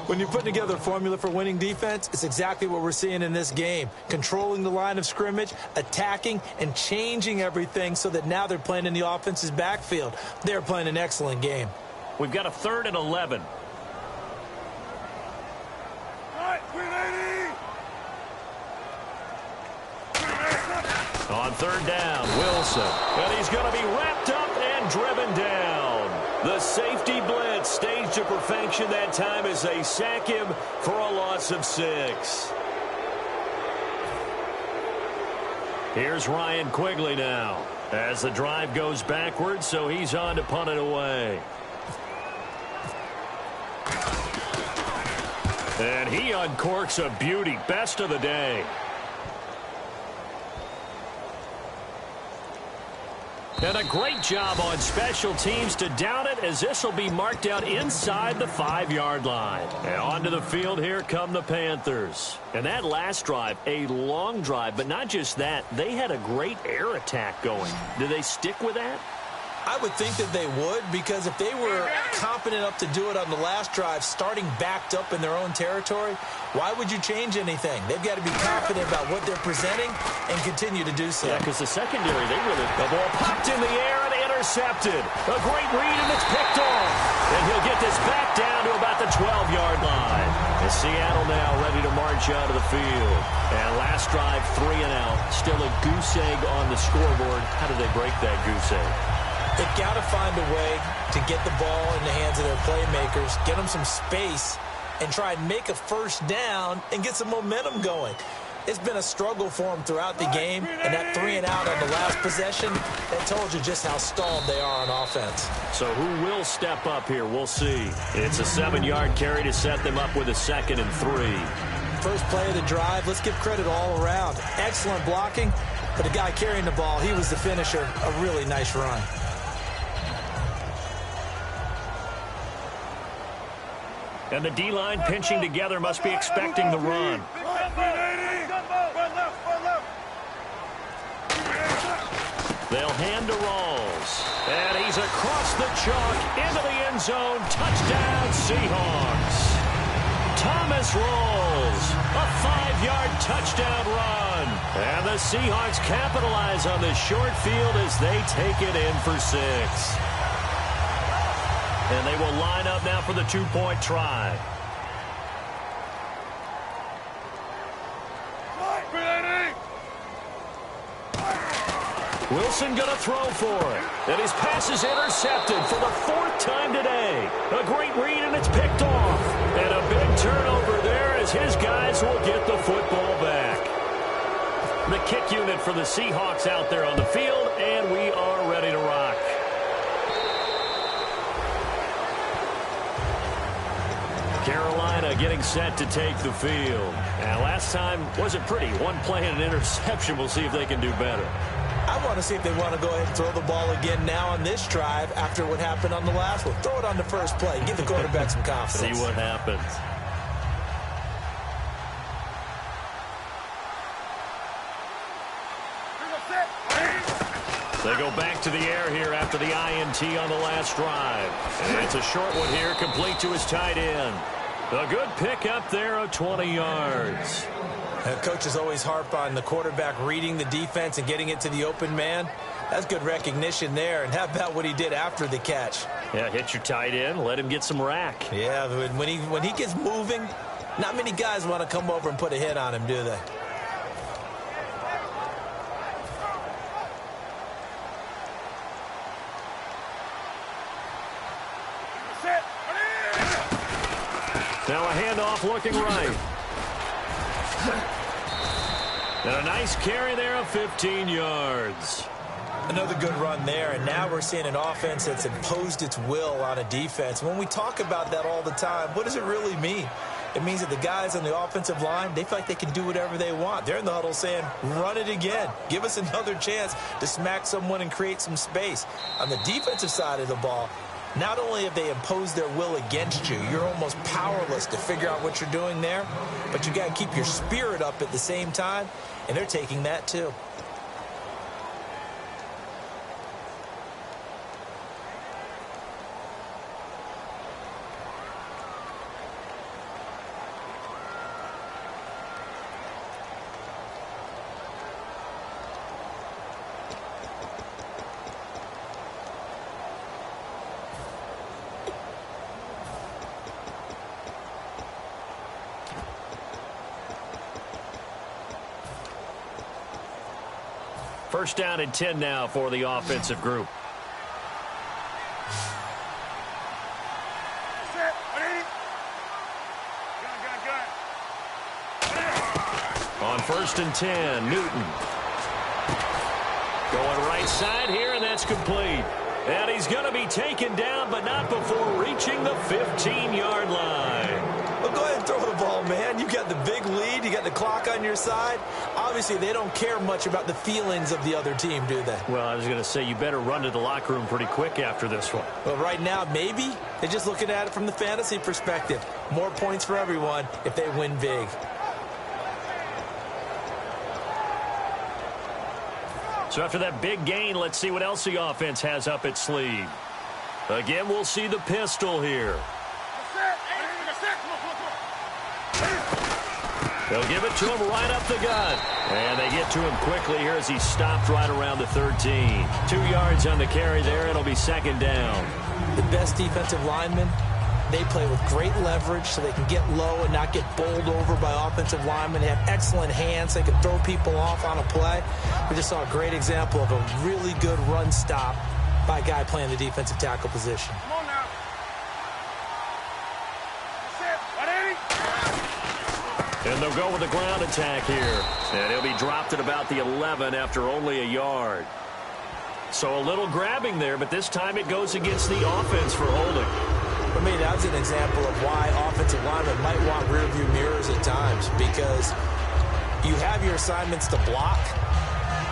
When you put together a formula for winning defense, it's exactly what we're seeing in this game. Controlling the line of scrimmage, attacking, and changing everything so that now they're playing in the offense's backfield. They're playing an excellent game. We've got a 3rd and 11. On third down, Wilson. And he's going to be wrapped up and driven down. The safety blitz staged to perfection that time as they sack him for a loss of 6. Here's Ryan Quigley now as the drive goes backwards, so he's on to punt it away. And he uncorks a beauty. Best of the day. And a great job on special teams to down it as this will be marked out inside the 5-yard line. And onto the field here come the Panthers. And that last drive, a long drive, but not just that. They had a great air attack going. Do they stick with that? I would think that they would, because if they were confident enough to do it on the last drive, starting backed up in their own territory, why would you change anything? They've got to be confident about what they're presenting and continue to do so. Yeah, because the secondary, the ball popped in the air and intercepted. A great read, and it's picked off. And he'll get this back down to about the 12-yard line. And Seattle now ready to march out of the field. And last drive, 3 and out. Still a goose egg on the scoreboard. How did they break that goose egg? They've got to find a way to get the ball in the hands of their playmakers, get them some space, and try and make a first down and get some momentum going. It's been a struggle for them throughout the game, and that 3-and-out on the last possession, that told you just how stalled they are on offense. So who will step up here? We'll see. It's a 7-yard carry to set them up with a 2nd and 3. First play of the drive, let's give credit all around. Excellent blocking, but the guy carrying the ball, he was the finisher. A really nice run. And the D-line pinching together must be expecting the run. They'll hand to Rawls. And he's across the chalk into the end zone. Touchdown, Seahawks. Thomas Rawls, a 5-yard touchdown run. And the Seahawks capitalize on this short field as they take it in for 6. And they will line up now for the 2-point try. Wilson going to throw for it. And his pass is intercepted for the 4th time today. A great read, and it's picked off. And a big turnover there as his guys will get the football back. The kick unit for the Seahawks out there on the field, and we are ready to rock. Carolina getting set to take the field. And last time wasn't pretty. One play and an interception. We'll see if they can do better. I want to see if they want to go ahead and throw the ball again now on this drive after what happened on the last one. Throw it on the first play. Give the quarterback some confidence. See what happens. They go back to the air here after the INT on the last drive. And it's a short one here, complete to his tight end. A good pick up there of 20 yards. Coaches always harp on the quarterback reading the defense and getting it to the open man. That's good recognition there. And how about what he did after the catch? Yeah, hit your tight end, let him get some rack. Yeah, when he gets moving, not many guys want to come over and put a hit on him, do they? Now a handoff looking right. And a nice carry there of 15 yards. Another good run there, and now we're seeing an offense that's imposed its will on a defense. When we talk about that all the time, what does it really mean? It means that the guys on the offensive line, they feel like they can do whatever they want. They're in the huddle saying, run it again. Give us another chance to smack someone and create some space. On the defensive side of the ball, not only have they imposed their will against you, you're almost powerless to figure out what you're doing there, but you got to keep your spirit up at the same time, and they're taking that too. First down and 10 now for the offensive group. On 1st and 10, Newton. Going right side here, and that's complete. And he's going to be taken down, but not before reaching the 15-yard line. Well, go ahead and throw the ball, man. You got the big lead. You got the clock on your side. Obviously, they don't care much about the feelings of the other team, do they? Well, I was going to say, you better run to the locker room pretty quick after this one. Well, right now, maybe. They're just looking at it from the fantasy perspective. More points for everyone if they win big. So after that big gain, let's see what else the offense has up its sleeve. Again, we'll see the pistol here. They'll give it to him right up the gut. And they get to him quickly here as he stopped right around the 13. 2 yards on the carry there. It'll be 2nd down. The best defensive linemen, they play with great leverage so they can get low and not get bowled over by offensive linemen. They have excellent hands. They can throw people off on a play. We just saw a great example of a really good run stop by a guy playing the defensive tackle position. Come on now. And they'll go with a ground attack here. And he'll be dropped at about the 11 after only a yard. So a little grabbing there, but this time it goes against the offense for holding. For me, that's an example of why offensive linemen might want rearview mirrors at times, because you have your assignments to block,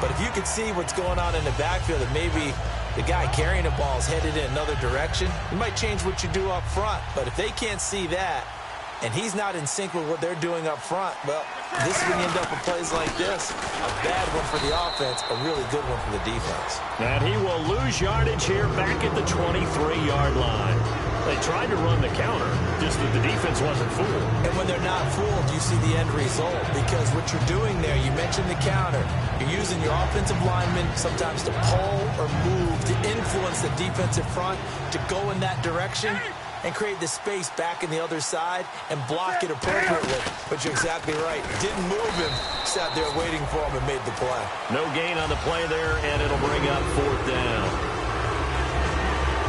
but if you can see what's going on in the backfield and maybe the guy carrying the ball is headed in another direction, you might change what you do up front. But if they can't see that, and he's not in sync with what they're doing up front, well, this is when you end up with plays like this. A bad one for the offense, a really good one for the defense. And he will lose yardage here back at the 23-yard line. They tried to run the counter, just that the defense wasn't fooled. And when they're not fooled, you see the end result, because what you're doing there, you mentioned the counter. You're using your offensive linemen sometimes to pull or move to influence the defensive front to go in that direction and create the space back in the other side and block it appropriately. But you're exactly right. Didn't move him, sat there waiting for him and made the play. No gain on the play there, and it'll bring up 4th down.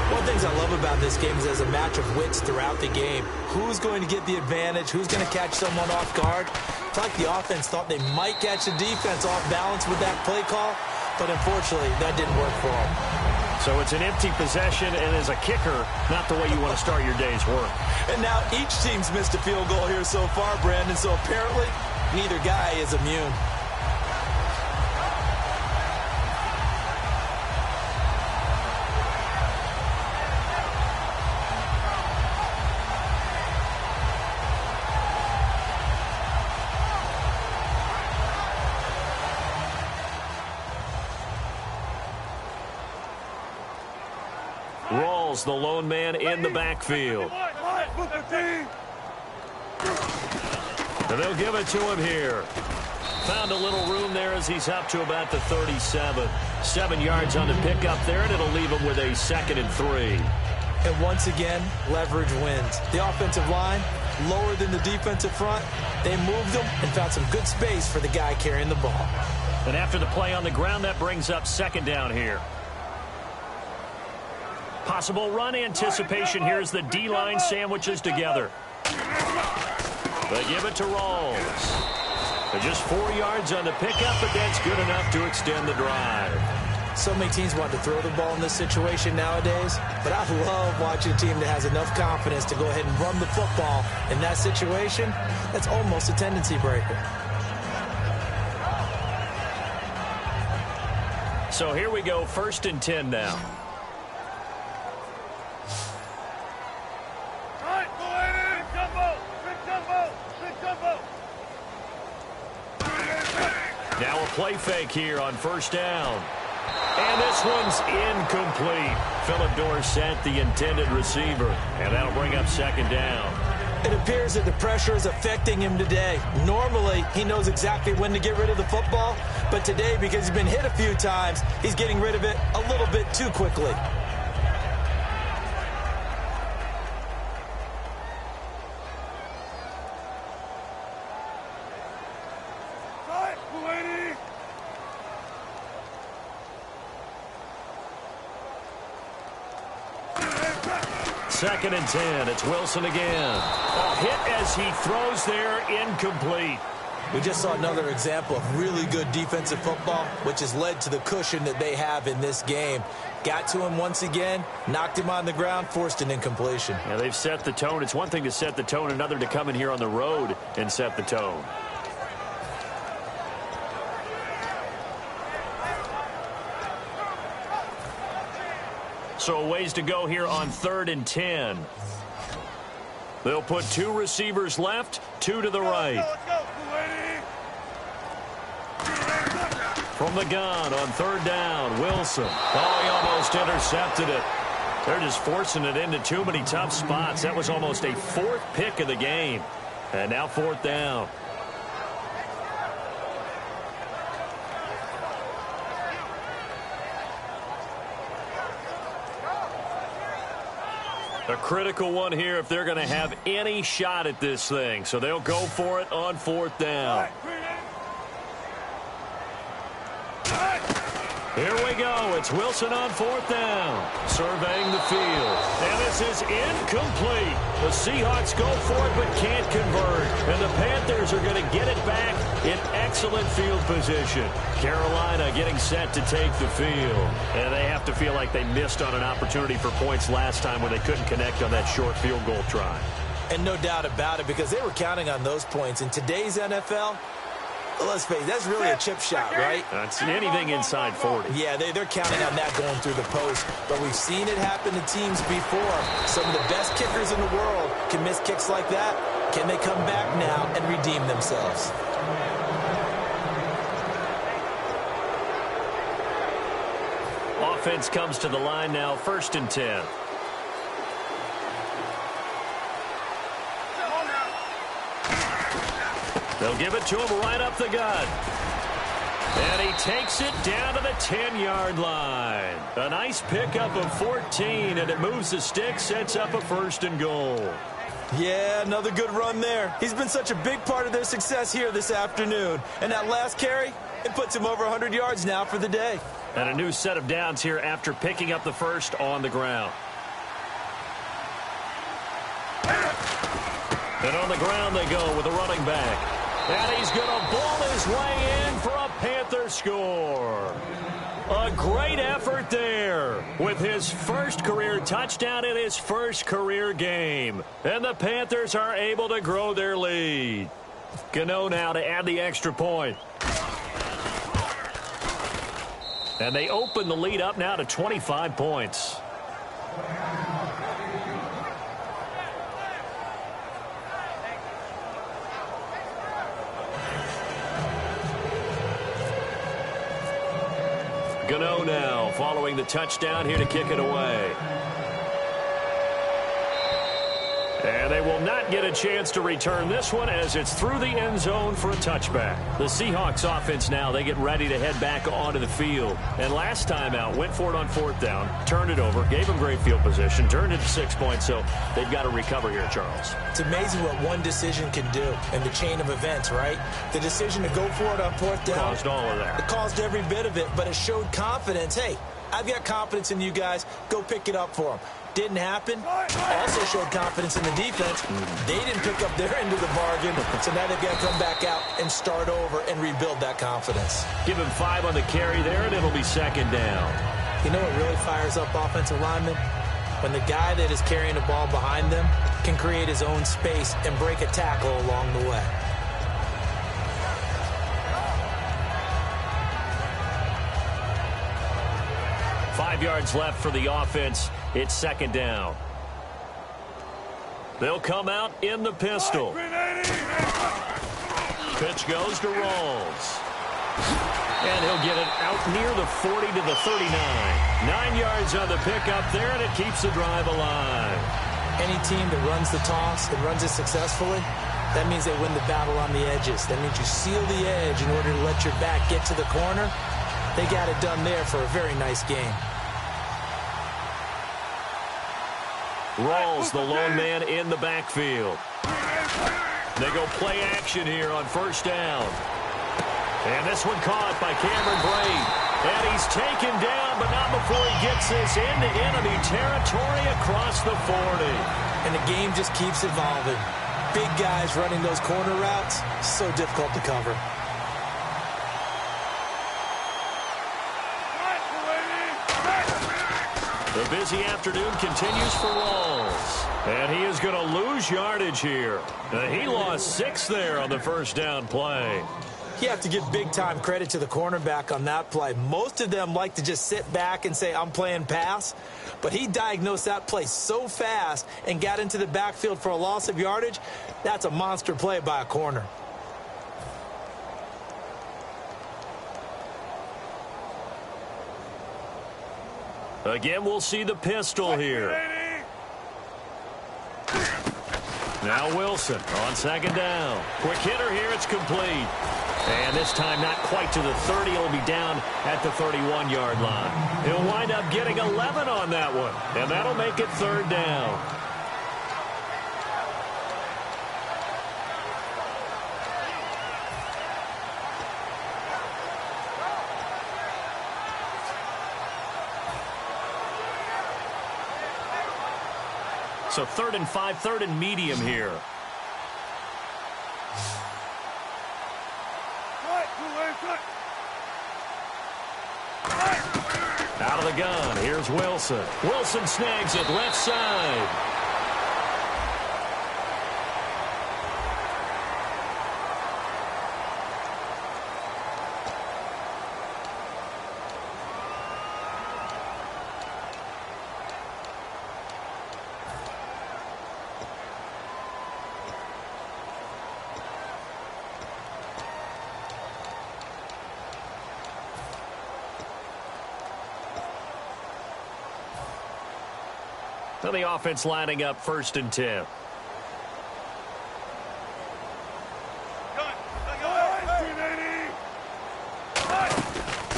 One of the things I love about this game is there's a match of wits throughout the game. Who's going to get the advantage? Who's going to catch someone off guard? It's like the offense thought they might catch the defense off balance with that play call, but unfortunately, that didn't work for them. So it's an empty possession, and as a kicker, not the way you want to start your day's work. And now each team's missed a field goal here so far, Brandon, so apparently neither guy is immune. Rawls, the lone man in the backfield. And they'll give it to him here. Found a little room there as he's up to about the 37. 7 yards on the pickup there, and it'll leave him with a 2nd and 3. And once again, leverage wins. The offensive line, lower than the defensive front. They moved them and found some good space for the guy carrying the ball. And after the play on the ground, that brings up 2nd down here. Possible run anticipation here as the D-line sandwiches together. They give it to Rawls. They're just 4 yards on the pickup, but that's good enough to extend the drive. So many teams want to throw the ball in this situation nowadays, but I love watching a team that has enough confidence to go ahead and run the football in that situation. That's almost a tendency breaker. So here we go, 1st and 10 now. Now a play fake here on 1st down. And this one's incomplete. Philip Dorsett, the intended receiver. And that'll bring up 2nd down. It appears that the pressure is affecting him today. Normally, he knows exactly when to get rid of the football. But today, because he's been hit a few times, he's getting rid of it a little bit too quickly. Second and 10. It's Wilson again. A hit as he throws there, incomplete. We just saw another example of really good defensive football, which has led to the cushion that they have in this game. Got to him once again, knocked him on the ground, forced an incompletion. Yeah, they've set the tone. It's one thing to set the tone, another to come in here on the road and set the tone. So a ways to go here on 3rd and 10. They'll put 2 receivers left, 2 to the right. From the gun on 3rd down, Wilson. Oh, he almost intercepted it. They're just forcing it into too many tough spots. That was almost a 4th pick of the game. And now 4th down. A critical one here if they're going to have any shot at this thing. So they'll go for it on 4th down. Here we go. It's Wilson on 4th down. Surveying the field. And this is incomplete. The Seahawks go for it but can't convert. And the Panthers are going to get it back in excellent field position. Carolina getting set to take the field. And they have to feel like they missed on an opportunity for points last time when they couldn't connect on that short field goal try. And no doubt about it, because they were counting on those points. In today's NFL, let's face it, that's really a chip shot, right? That's anything inside 40. Yeah, they're counting on that going through the post. But we've seen it happen to teams before. Some of the best kickers in the world can miss kicks like that. Can they come back now and redeem themselves? Offense comes to the line now, 1st and 10. They'll give it to him right up the gut. And he takes it down to the 10-yard line. A nice pickup of 14, and it moves the stick, sets up a 1st and goal. Yeah, another good run there. He's been such a big part of their success here this afternoon. And that last carry, it puts him over 100 yards now for the day. And a new set of downs here after picking up the 1st on the ground. And on the ground they go with a running back. And he's going to ball his way in for a Panther score. A great effort there with his first career touchdown in his first career game. And the Panthers are able to grow their lead. Gano now to add the extra point. And they open the lead up now to 25 points. Gano now following the touchdown here to kick it away. And they will not get a chance to return this one as it's through the end zone for a touchback. The Seahawks offense now, they get ready to head back onto the field. And last time out, went for it on 4th down, turned it over, gave them great field position, turned it to 6 points, so they've got to recover here, Charles. It's amazing what one decision can do in the chain of events, right? The decision to go for it on 4th down. Caused all of that. It caused every bit of it, but it showed confidence. Hey, I've got confidence in you guys. Go pick it up for them. Didn't happen. Also showed confidence in the defense. They didn't pick up their end of the bargain, so now they've got to come back out and start over and rebuild that confidence. Give him 5 on the carry there, and it'll be 2nd down. You know what really fires up offensive linemen? When the guy that is carrying the ball behind them can create his own space and break a tackle along the way. Five yards left for the offense. It's 2nd down. They'll come out in the pistol. Pitch goes to Rawls. And he'll get it out near the 40 to the 39. 9 yards on the pickup there, and it keeps the drive alive. Any team that runs the toss and runs it successfully, that means they win the battle on the edges. That means you seal the edge in order to let your back get to the corner. They got it done there for a very nice game. Rawls, the lone man in the backfield. They go play action here on 1st down. And this one caught by Cameron Brate. And he's taken down, but not before he gets this into enemy territory across the 40. And the game just keeps evolving. Big guys running those corner routes, so difficult to cover. The busy afternoon continues for Rawls. And he is going to lose yardage here. He lost 6 there on the 1st down play. You have to give big-time credit to the cornerback on that play. Most of them like to just sit back and say, I'm playing pass. But he diagnosed that play so fast and got into the backfield for a loss of yardage. That's a monster play by a corner. Again, we'll see the pistol here. Now Wilson on 2nd down. Quick hitter here, it's complete. And this time not quite to the 30. It'll be down at the 31-yard line. He'll wind up getting 11 on that one. And that'll make it 3rd down. So 3rd and 5, 3rd and medium here. Out of the gun, here's Wilson. Wilson snags it left side. So the offense lining up 1st and 10.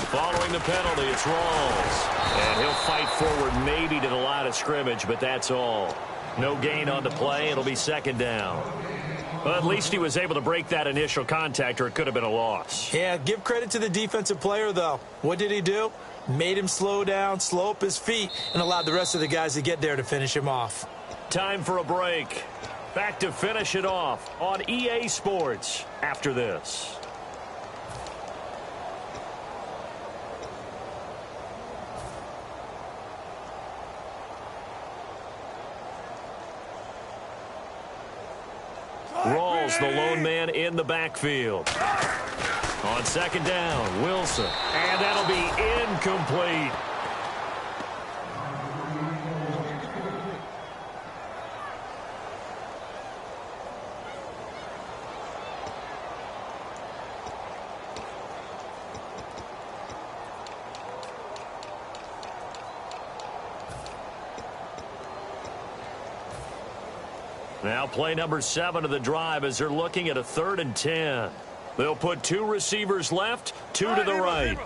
Following the penalty, it's Rawls. And he'll fight forward maybe to the line of scrimmage, but that's all. No gain on the play. It'll be 2nd down. Well, at least he was able to break that initial contact, or it could have been a loss. Yeah, give credit to the defensive player, though. What did he do? Made him slow down, slow up his feet, and allowed the rest of the guys to get there to finish him off. Time for a break. Back to finish it off on EA Sports after this. Rawls, the lone man in the backfield. On 2nd down, Wilson. And that'll be incomplete. Now play number 7 of the drive as they're looking at a 3rd and 10. They'll put 2 receivers left, 2 to the right.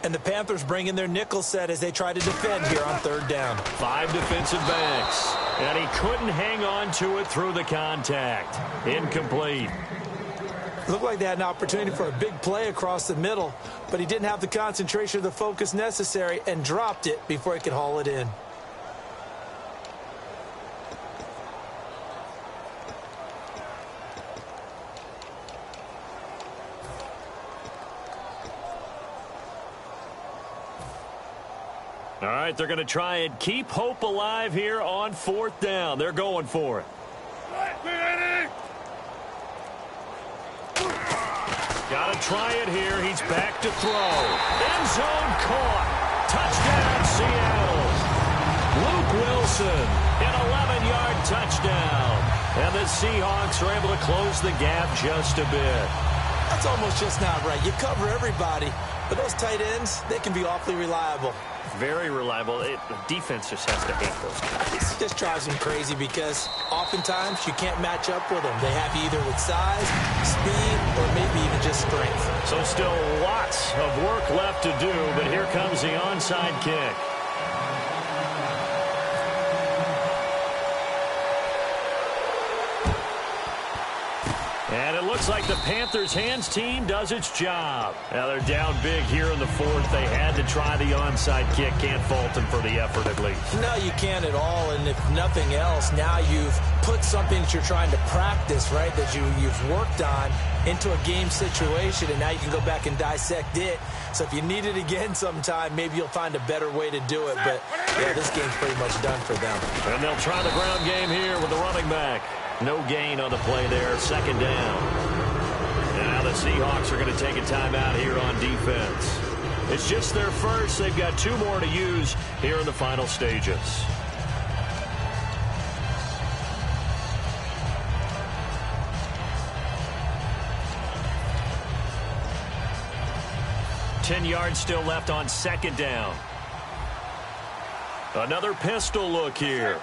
And the Panthers bring in their nickel set as they try to defend here on 3rd down. 5 defensive backs. And he couldn't hang on to it through the contact. Incomplete. Looked like they had an opportunity for a big play across the middle, but he didn't have the concentration or the focus necessary and dropped it before he could haul it in. All right, they're going to try and keep hope alive here on 4th down. They're going for it. Got to try it here. He's back to throw. End zone caught. Touchdown, Seattle. Luke Wilson, an 11-yard touchdown. And the Seahawks are able to close the gap just a bit. That's almost just not right. You cover everybody, but those tight ends, they can be awfully reliable. Very reliable. The defense just has to hate those guys. It just drives them crazy because oftentimes you can't match up with them. They have you either with size, speed, or maybe even just strength. So still lots of work left to do, but here comes the onside kick. And it looks like the Panthers' hands team does its job. Now they're down big here in the 4th. They had to try the onside kick. Can't fault them for the effort at least. No, you can't at all. And if nothing else, now you've put something that you're trying to practice, right, that you've worked on into a game situation, and now you can go back and dissect it. So if you need it again sometime, maybe you'll find a better way to do it. But, yeah, this game's pretty much done for them. And they'll try the ground game here with the running back. No gain on the play there, 2nd down. And now the Seahawks are going to take a timeout here on defense. It's just their first. They've got 2 more to use here in the final stages. Ten yards still left on 2nd down. Another pistol look here.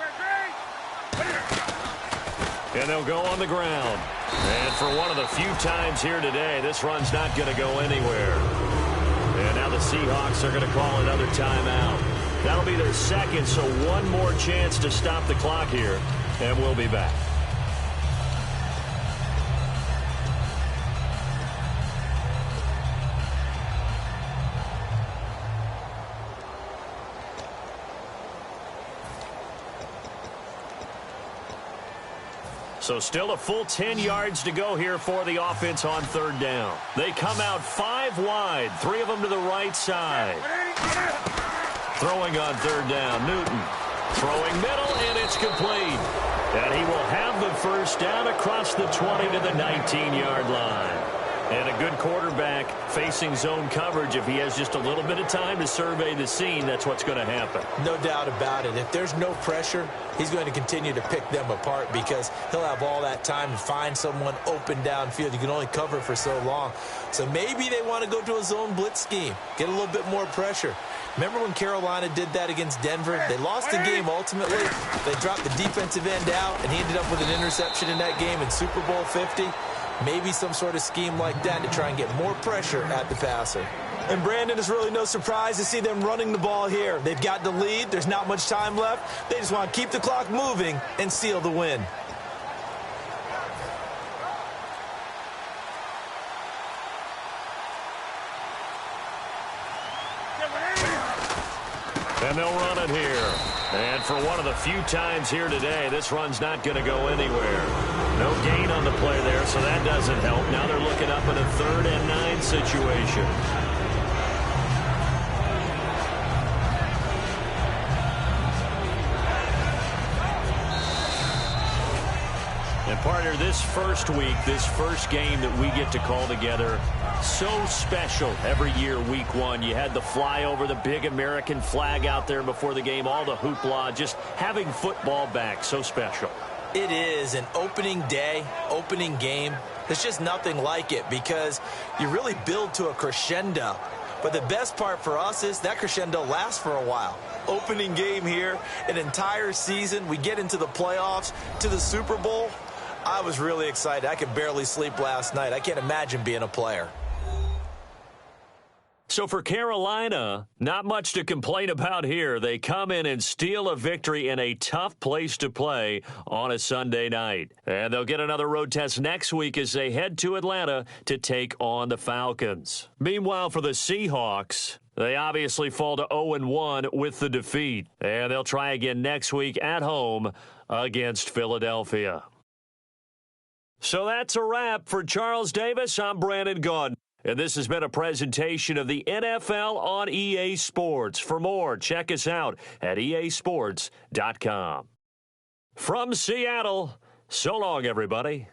And they'll go on the ground. And for one of the few times here today, this run's not going to go anywhere. And now the Seahawks are going to call another timeout. That'll be their 2nd, so one more chance to stop the clock here. And we'll be back. So still a full 10 yards to go here for the offense on third down. They come out 5 wide, 3 of them to the right side. Throwing on third down, Newton. Throwing middle, and it's complete. And he will have the first down across the 20 to the 19-yard line. And a good quarterback facing zone coverage, if he has just a little bit of time to survey the scene, that's what's going to happen. No doubt about it. If there's no pressure, he's going to continue to pick them apart because he'll have all that time to find someone open downfield. You can only cover for so long. So maybe they want to go to a zone blitz scheme, get a little bit more pressure. Remember when Carolina did that against Denver? They lost the game ultimately. They dropped the defensive end out, and he ended up with an interception in that game in Super Bowl 50. Maybe some sort of scheme like that to try and get more pressure at the passer. And Brandon, it's really no surprise to see them running the ball here. They've got the lead. There's not much time left. They just want to keep the clock moving and seal the win. And they'll run it here. And for one of the few times here today, this run's not going to go anywhere. No gain on the play there, so that doesn't help. Now they're looking up in a 3rd and 9 situation. And partner, this first week, this first game that we get to call together, so special every year, week 1. You had the flyover, the big American flag out there before the game, all the hoopla, just having football back, so special. It is an opening day, opening game. There's just nothing like it because you really build to a crescendo. But the best part for us is that crescendo lasts for a while. Opening game here, an entire season. We get into the playoffs, to the Super Bowl. I was really excited. I could barely sleep last night. I can't imagine being a player. So for Carolina, not much to complain about here. They come in and steal a victory in a tough place to play on a Sunday night. And they'll get another road test next week as they head to Atlanta to take on the Falcons. Meanwhile, for the Seahawks, they obviously fall to 0-1 with the defeat. And they'll try again next week at home against Philadelphia. So that's a wrap. For Charles Davis, I'm Brandon Gaudin. And this has been a presentation of the NFL on EA Sports. For more, check us out at easports.com. From Seattle, so long, everybody.